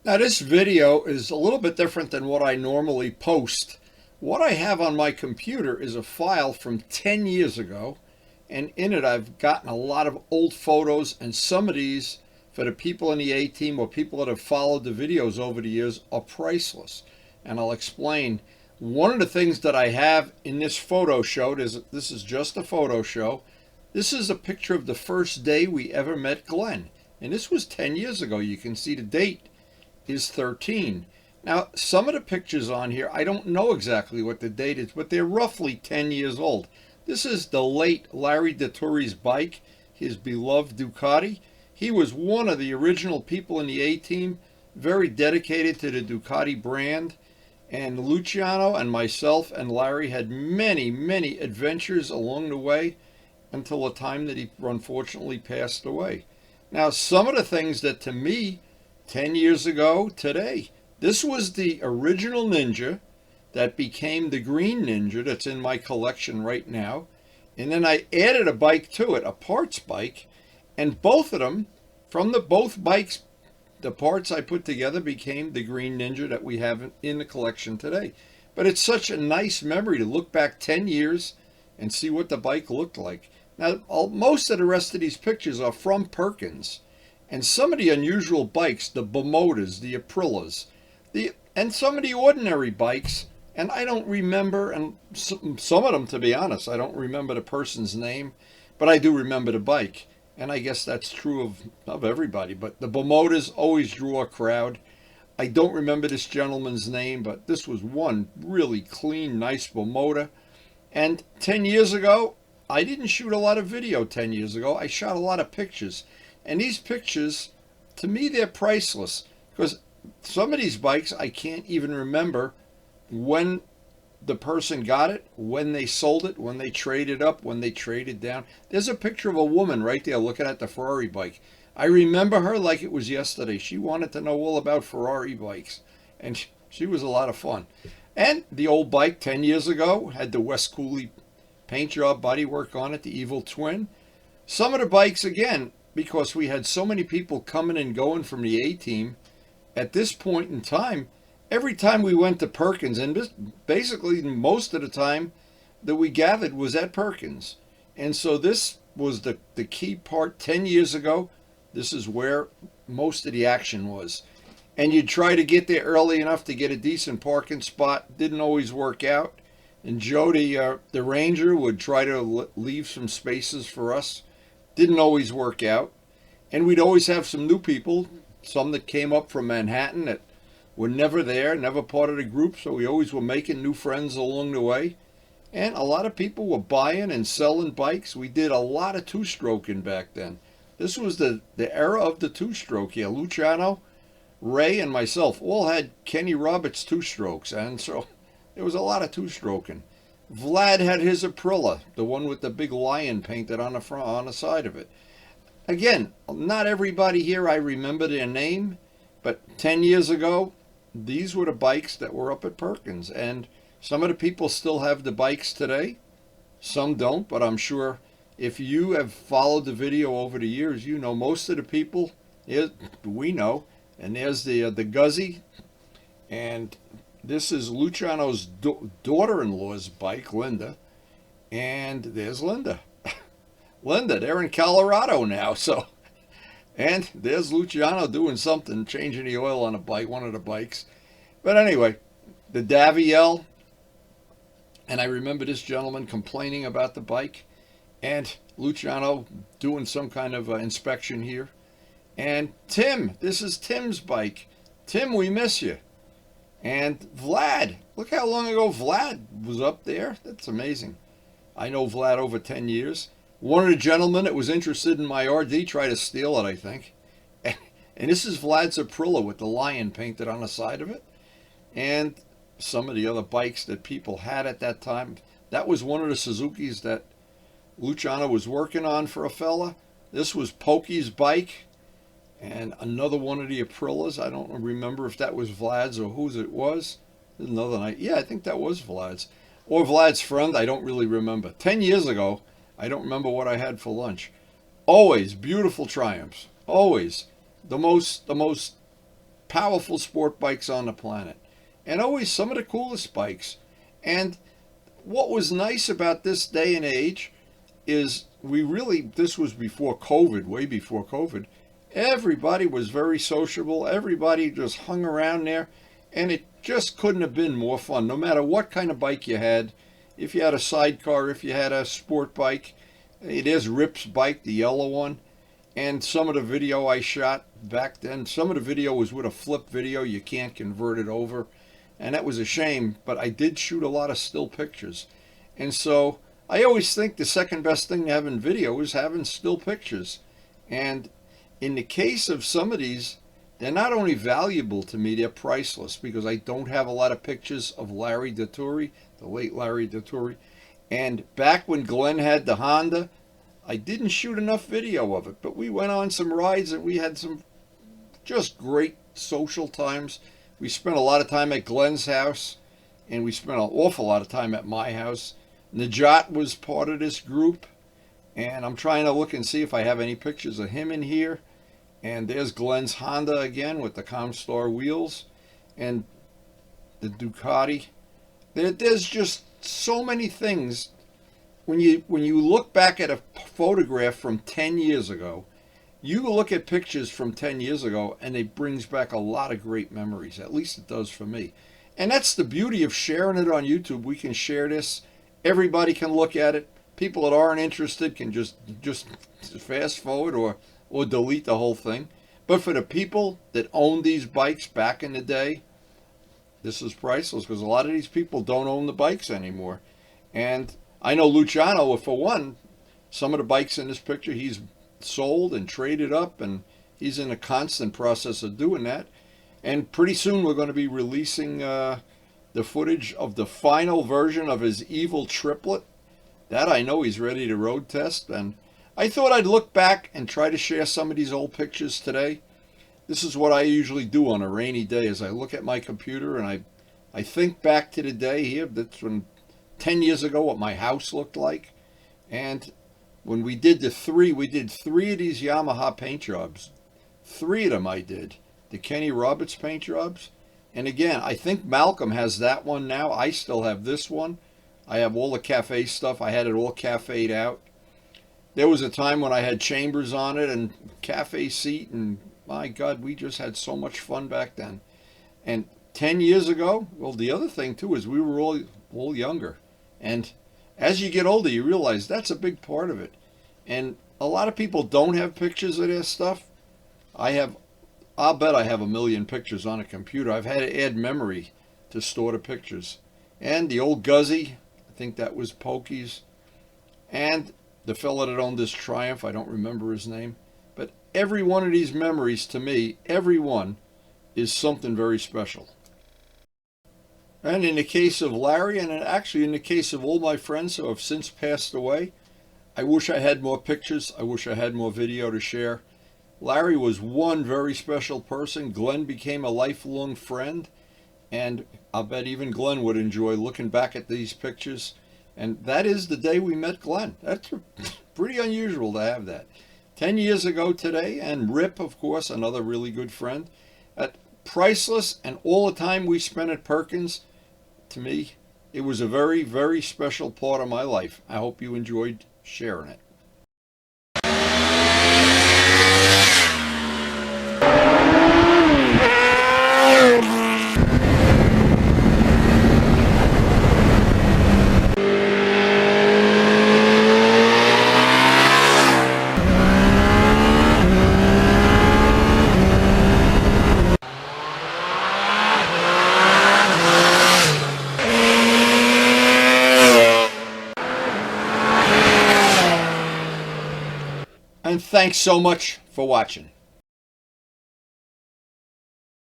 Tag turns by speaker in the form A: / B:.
A: Now this video is a little bit different than what I normally post. What I have on my computer is a file from 10 years ago, and in it I've gotten a lot of old photos, and some of these, for the people in the A team or people that have followed the videos over the years, are priceless. And I'll explain. One of the things that I have in this photo show, this is just a photo show. This is a picture of the first day we ever met Glenn. And this was 10 years ago. You can see the date is 13. Now, some of the pictures on here, I don't know exactly what the date is, but they're roughly 10 years old. This is the late Larry Dettori's bike, his beloved Ducati. He was one of the original people in the A-team, very dedicated to the Ducati brand. And Luciano and myself and Larry had many, many adventures along the way until the time that he unfortunately passed away. Now, some of the things that to me, 10 years ago today, this was the original Ninja that became the green Ninja that's in my collection right now. And then I added a bike to it, a parts bike. And both of them, from both bikes, the parts I put together became the green Ninja that we have in the collection today. But it's such a nice memory to look back 10 years and see what the bike looked like. Now, most of the rest of these pictures are from Perkins. And some of the unusual bikes, the Bomotas, the Aprilas, and some of the ordinary bikes, and I don't remember, and some of them, to be honest, I don't remember the person's name, but I do remember the bike. And I guess that's true of everybody. But the Bomotas always drew a crowd. I don't remember this gentleman's name, but this was one really clean, nice Bomota. And 10 years ago, I didn't shoot a lot of video 10 years ago. I shot a lot of pictures. And these pictures, to me, they're priceless. Because some of these bikes, I can't even remember when the person got it, when they sold it, when they traded up, when they traded down. There's a picture of a woman right there looking at the Ferrari bike. I remember her like it was yesterday. She wanted to know all about Ferrari bikes. And she was a lot of fun. And the old bike 10 years ago had the West Cooley paint job bodywork on it, the Evil Twin. Some of the bikes, again, because we had so many people coming and going from the A-team, at this point in time, every time we went to Perkins, and basically most of the time that we gathered was at Perkins. And so this was the key part 10 years ago. This is where most of the action was. And you'd try to get there early enough to get a decent parking spot. Didn't always work out. And Joe, the ranger, would try to leave some spaces for us. Didn't always work out. And we'd always have some new people, some that came up from Manhattan that were never there, never part of the group, so we always were making new friends along the way. And a lot of people were buying and selling bikes. We did a lot of two-stroking back then. This was the era of the two-stroke here. Luciano, Ray, and myself all had Kenny Roberts two-strokes, and so there was a lot of two-stroking. Vlad had his Aprilia, the one with the big lion painted on the front, on the side of it. Again, not everybody here I remember their name, but 10 years ago, these were the bikes that were up at Perkins. And some of the people still have the bikes today. Some don't, but I'm sure if you have followed the video over the years, you know most of the people, we know. And there's the Guzzi. And this is Luciano's daughter-in-law's bike, Linda. And there's Linda. Linda, they're in Colorado now, so. And there's Luciano doing something, changing the oil on a bike, one of the bikes. But anyway, the Daviel. And I remember this gentleman complaining about the bike. And Luciano doing some kind of inspection here. And Tim, this is Tim's bike. Tim, we miss you. And Vlad, look how long ago Vlad was up there. That's amazing. I know Vlad over 10 years. One of the gentlemen that was interested in my RD tried to steal it, I think. And this is Vlad's Aprilia with the lion painted on the side of it. And some of the other bikes that people had at that time. That was one of the Suzukis that Luciano was working on for a fella. This was Pokey's bike. And another one of the Aprilias. I don't remember if that was Vlad's or whose it was. There's another night. Yeah, I think that was Vlad's. Or Vlad's friend. I don't really remember. 10 years ago, I don't remember what I had for lunch. Always beautiful Triumphs. Always. The most powerful sport bikes on the planet, and always some of the coolest bikes. And what was nice about this day and age is this was before COVID, way before COVID. Everybody was very sociable. Everybody just hung around there, and it just couldn't have been more fun. No matter what kind of bike you had, if you had a sidecar, if you had a sport bike, it is Rip's bike, the yellow one. And some of the video I shot back then, some of the video was with a flip video. You can't convert it over. And that was a shame, but I did shoot a lot of still pictures. And so I always think the second best thing to have in video is having still pictures. And in the case of some of these, they're not only valuable to me, they're priceless, because I don't have a lot of pictures of Larry Dettori, the late Larry Dettori. And back when Glenn had the Honda, I didn't shoot enough video of it, but we went on some rides and we had some just great social times. We spent a lot of time at Glenn's house, and we spent an awful lot of time at my house. Najat was part of this group, and I'm trying to look and see if I have any pictures of him in here. And there's Glenn's Honda again with the Comstar wheels and the Ducati. There's just so many things. When you look back at a photograph from 10 years ago, you look at pictures from 10 years ago, and it brings back a lot of great memories. At least it does for me. And that's the beauty of sharing it on YouTube. We can share this. Everybody can look at it. People that aren't interested can just fast forward or delete the whole thing. But for the people that owned these bikes back in the day, this is priceless, because a lot of these people don't own the bikes anymore. And I know Luciano, for one, some of the bikes in this picture he's sold and traded up, and he's in a constant process of doing that. And pretty soon we're going to be releasing the footage of the final version of his Evil Triplet. That I know he's ready to road test. And I thought I'd look back and try to share some of these old pictures today. This is what I usually do on a rainy day, as I look at my computer and I think back to the day here. That's when 10 years ago what my house looked like. And when we did three of these Yamaha paint jobs. 3 of them I did. The Kenny Roberts paint jobs. And again, I think Malcolm has that one now. I still have this one. I have all the cafe stuff. I had it all cafe'd out. There was a time when I had chambers on it and cafe seat, and my God, we just had so much fun back then. And 10 years ago, well, the other thing too is we were all younger. And as you get older, you realize that's a big part of it. And a lot of people don't have pictures of their stuff. I'll bet I have 1 million pictures on a computer. I've had to add memory to store the pictures. And the old Guzzy, I think that was Pokey's. And the fella that owned this Triumph, I don't remember his name. But every one of these memories, to me, every one is something very special. And in the case of Larry, and actually in the case of all my friends who have since passed away, I wish I had more pictures. I wish I had more video to share. Larry was one very special person. Glenn became a lifelong friend. And I'll bet even Glenn would enjoy looking back at these pictures. And that is the day we met Glenn. That's pretty unusual to have that. 10 years ago today, and Rip, of course, another really good friend. Priceless, and all the time we spent at Perkins, to me, it was a very, very special part of my life. I hope you enjoyed sharing it. And thanks so much for watching.